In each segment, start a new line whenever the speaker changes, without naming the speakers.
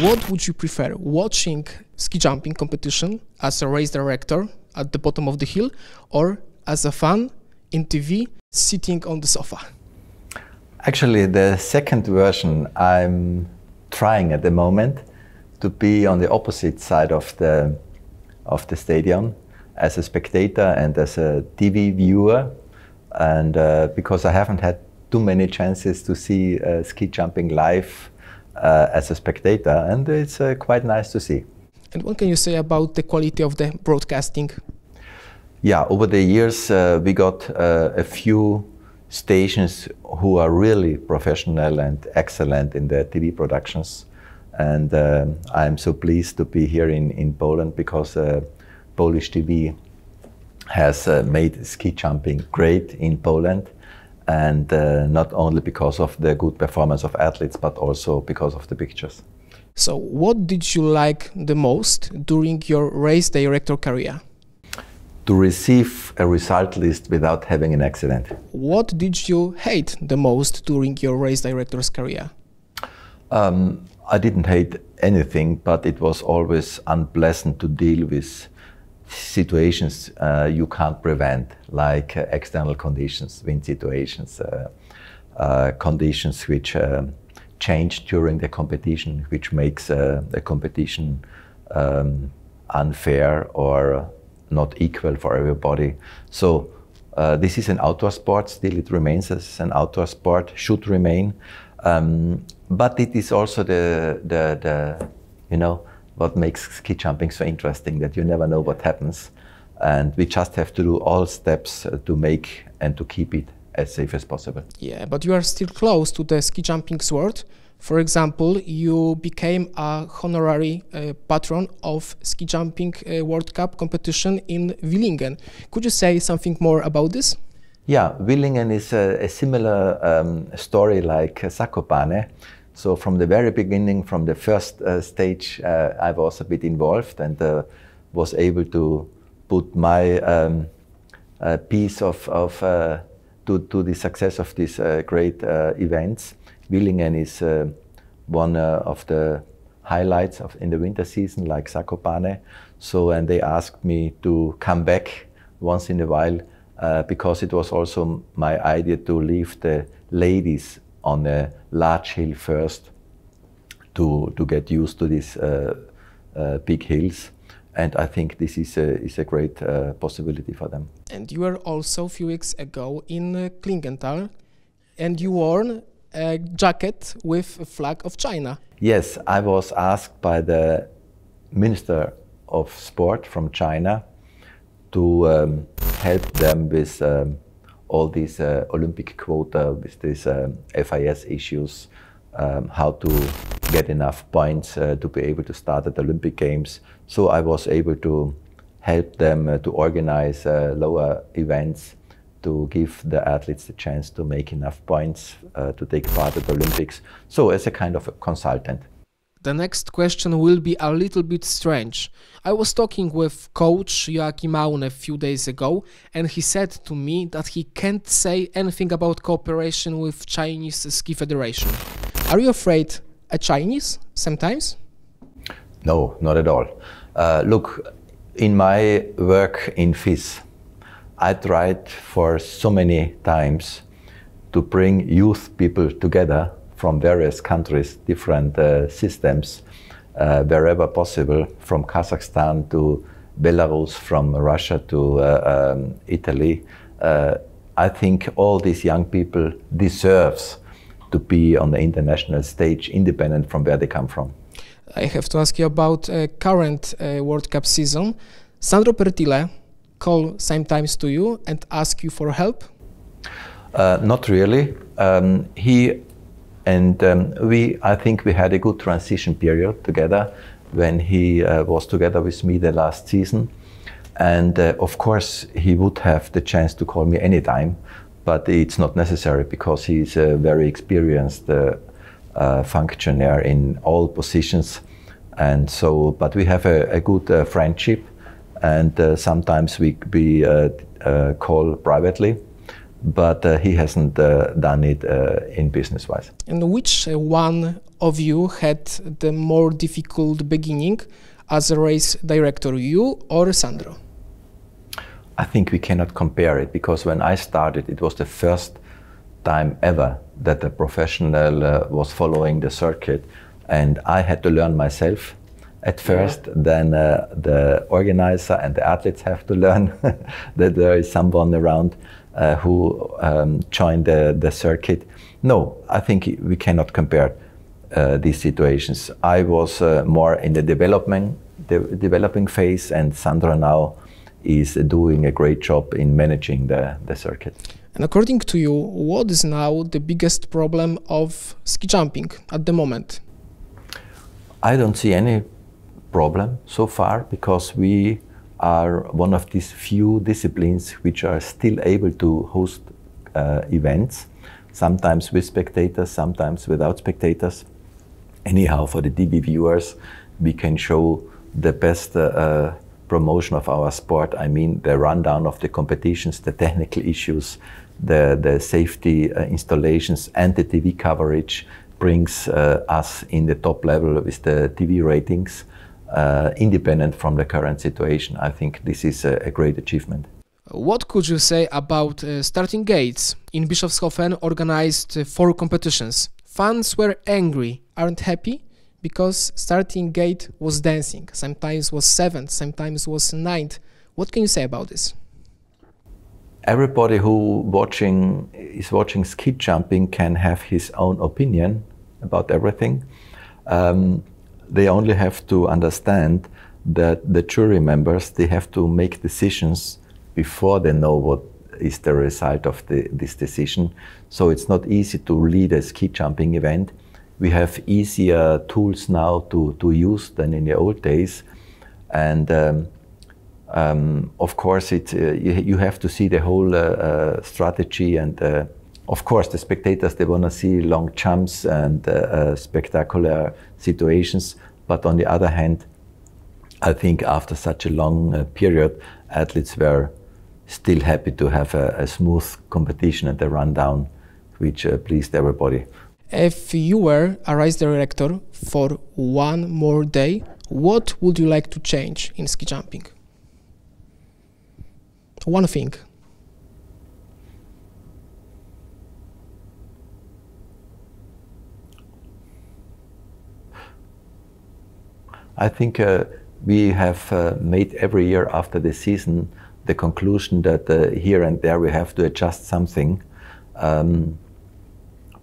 what would you prefer, watching ski jumping competition as a race director at the bottom of the hill, or as a fan in TV sitting on the sofa?
Actually, the second version I'm trying at the moment, to be on the opposite side of the stadium as a spectator and as a TV viewer, and because I haven't had too many chances to see ski jumping live as a spectator, and it's quite nice to see.
And what can you say about the quality of the broadcasting?
Yeah, over the years we got a few stations who are really professional and excellent in their TV productions, and I'm so pleased to be here in Poland, because Polish TV has made ski jumping great in Poland, and not only because of the good performance of athletes, but also because of the pictures.
So what did you like the most during your race director career?
To receive a result list without having an accident.
What did you hate the most during your race director's career?
I didn't hate anything, but it was always unpleasant to deal with situations you can't prevent, like external conditions, wind situations, conditions which change during the competition, which makes the competition unfair or not equal for everybody. So this is an outdoor sport, still it remains as an outdoor sport, should remain. But it is also the what makes ski jumping so interesting, that you never know what happens. And we just have to do all steps to make and to keep it as safe as possible.
Yeah, but you are still close to the ski jumping world. For example, you became a honorary patron of ski jumping World Cup competition in Villingen. Could you say something more about this?
Yeah, Villingen is a similar story like Zakopane. So from the very beginning, from the first stage, I was a bit involved and was able to put my piece to the success of these great events. Villingen is one of the highlights in the winter season, like Zakopane. So, and they asked me to come back once in a while, because it was also my idea to leave the ladies on a large hill first to get used to these big hills. And I think this is a great possibility for them. And
you were also a few weeks ago in Klingenthal, and you wore a jacket with a flag of China.
Yes, I was asked by the Minister of Sport from China to help them with all these Olympic quota, with these FIS issues, how to get enough points to be able to start at the Olympic Games. So I was able to help them to organize lower events, to give the athletes the chance to make enough points to take part at the Olympics. So as a kind of a consultant.
The next question will be a little bit strange. I was talking with coach Joachim Maun a few days ago, and he said to me that he can't say anything about cooperation with Chinese Ski Federation. Are you afraid of Chinese sometimes?
No, not at all. Look, in my work in FIS, I tried for so many times to bring youth people together from various countries, different systems, wherever possible, from Kazakhstan to Belarus, from Russia to Italy. I think all these young people deserves to be on the international stage, independent from where they come from.
I have to ask you about current World Cup season. Sandro Pertile call sometimes to you and ask you for help?
Not really. I think we had a good transition period together when he was together with me the last season. And of course, he would have the chance to call me anytime, but it's not necessary because he's a very experienced functionary in all positions. And so, but we have a good friendship, and sometimes we call privately. But he hasn't done it in business-wise.
And which one of you had the more difficult beginning as a race director, you or Sandro?
I think we cannot compare it, because when I started, it was the first time ever that a professional was following the circuit, and I had to learn myself at first. Then the organizer and the athletes have to learn that there is someone around who joined the circuit. No, I think we cannot compare these situations. I was more in the developing phase, and Sandro now is doing a great job in managing the circuit.
And according to you, what is now the biggest problem of ski jumping at the moment?
I don't see any problem so far, because we are one of these few disciplines which are still able to host events, sometimes with spectators, sometimes without spectators. Anyhow, for the TV viewers, we can show the best promotion of our sport. I mean, the rundown of the competitions, the technical issues, the safety installations, and the TV coverage brings us in the top level with the TV ratings, independent from the current situation. I think this is a great achievement.
What could you say about starting gates? In Bischofshofen organized 4 competitions. Fans were angry, aren't happy, because starting gate was dancing. Sometimes was 7th, sometimes was 9th. What can you say about this?
Everybody who is watching ski jumping can have his own opinion about everything. They only have to understand that the jury members, they have to make decisions before they know what is the result of this decision. So it's not easy to lead a ski jumping event. We have easier tools now to use than in the old days. And of course, you have to see the whole strategy. And of course, the spectators, they want to see long jumps and spectacular situations. But on the other hand, I think after such a long period, athletes were still happy to have a smooth competition and a rundown, which pleased everybody.
If you were a race director for one more day, what would you like to change in ski jumping? One thing.
I think we have made every year after the season the conclusion that here and there we have to adjust something.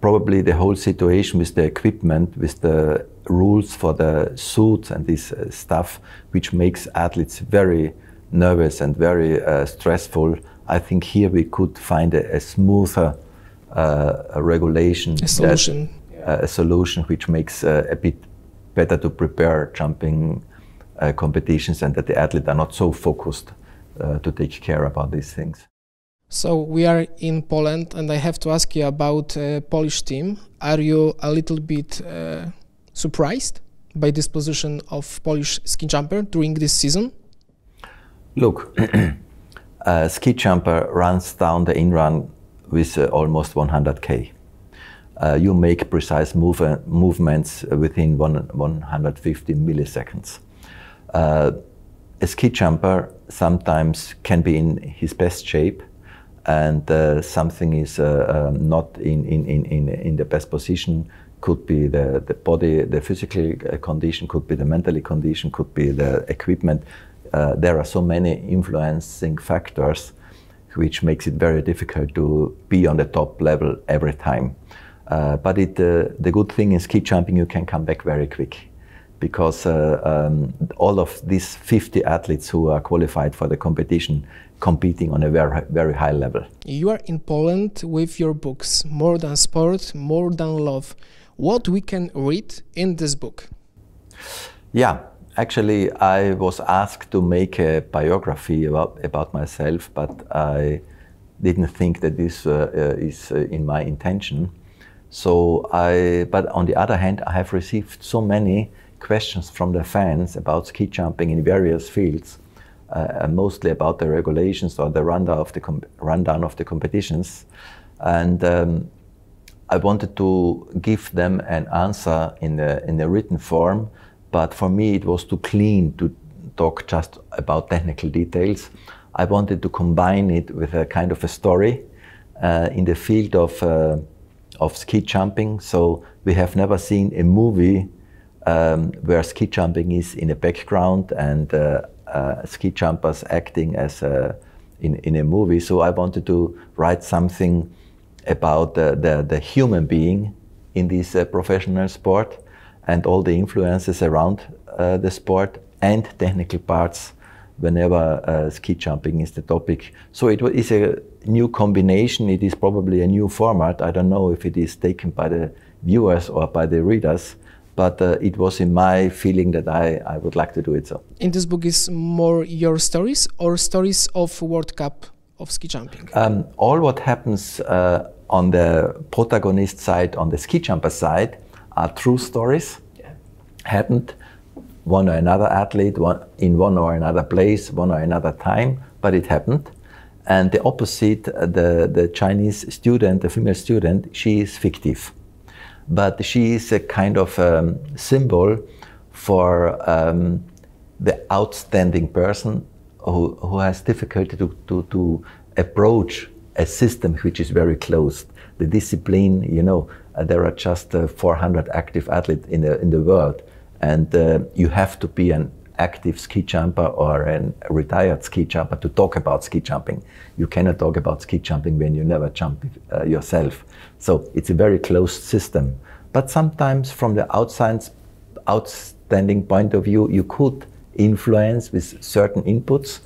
Probably the whole situation with the equipment, with the rules for the suits and this stuff, which makes athletes very nervous and very stressful. I think here we could find a smoother regulation.
A solution.
A solution which makes a bit better to prepare jumping competitions, and that the athletes are not so focused to take care about these things.
So we are in Poland, and I have to ask you about Polish team. Are you a little bit surprised by this position of Polish ski jumper during this season?
Look, a ski jumper runs down the in-run with almost 100k. You make precise movements within 150 milliseconds. A ski jumper sometimes can be in his best shape, and something is not in the best position. Could be the body, the physical condition, could be the mental condition, could be the equipment. There are so many influencing factors which makes it very difficult to be on the top level every time. But the good thing in ski jumping, you can come back very quick, because all of these 50 athletes who are qualified for the competition competing on a very, very high level.
You are in Poland with your books, More Than Sport, More Than Love. What we can read in this book?
Yeah, actually I was asked to make a biography about myself, but I didn't think that this is in my intention. But on the other hand, I have received so many questions from the fans about ski jumping in various fields, mostly about the regulations or the rundown of the competitions. And I wanted to give them an answer in a written form, but for me it was too clean to talk just about technical details. I wanted to combine it with a kind of a story in the field of ski jumping. So we have never seen a movie where ski jumping is in the background and ski jumpers acting as in a movie. So I wanted to write something about the human being in this professional sport and all the influences around the sport and technical parts whenever ski jumping is the topic. So it is a new combination. It is probably a new format. I don't know if it is taken by the viewers or by the readers, but it was in my feeling that I would like to do it so.
In this book is more your stories or stories of World Cup of ski jumping?
All what happens on the protagonist side, on the ski jumper side, are true stories. Yeah. Happened one or another athlete, in one or another place, one or another time, but it happened. And the opposite, the Chinese student, the female student, she is fictive. But she is a kind of symbol for the outstanding person who has difficulty to approach a system which is very closed. The discipline, you know, there are just 400 active athletes in the world, and you have to be an active ski jumper or a retired ski jumper to talk about ski jumping. You cannot talk about ski jumping when you never jump yourself. So it's a very closed system. But sometimes from the outstanding point of view, you could influence with certain inputs,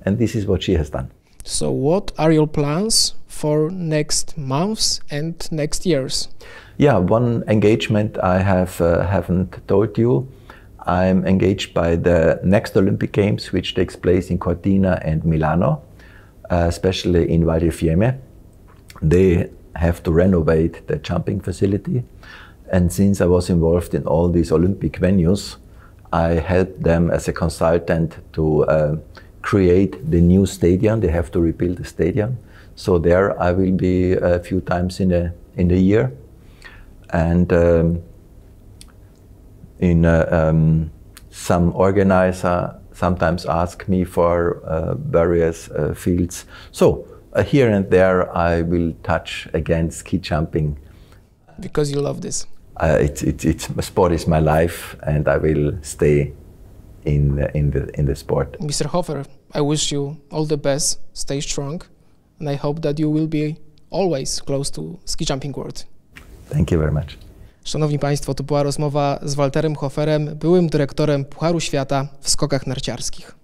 and this is what she has done.
So what are your plans for next months and next years?
Yeah, one engagement I haven't told you. I'm engaged by the next Olympic Games, which takes place in Cortina and Milano, especially in Val di Fiemme. They have to renovate the jumping facility. And since I was involved in all these Olympic venues, I helped them as a consultant to create the new stadium. They have to rebuild the stadium. So there I will be a few times in the year. And some organizer sometimes ask me for various fields. So here and there I will touch again ski jumping.
Because you love this.
Sport is my life, and I will stay in the sport.
Mr. Hofer, I wish you all the best, stay strong, and I hope that you will be always close to ski jumping world.
Thank you very much.
Szanowni Państwo, to była rozmowa z Walterem Hoferem, byłym dyrektorem Pucharu Świata w skokach narciarskich.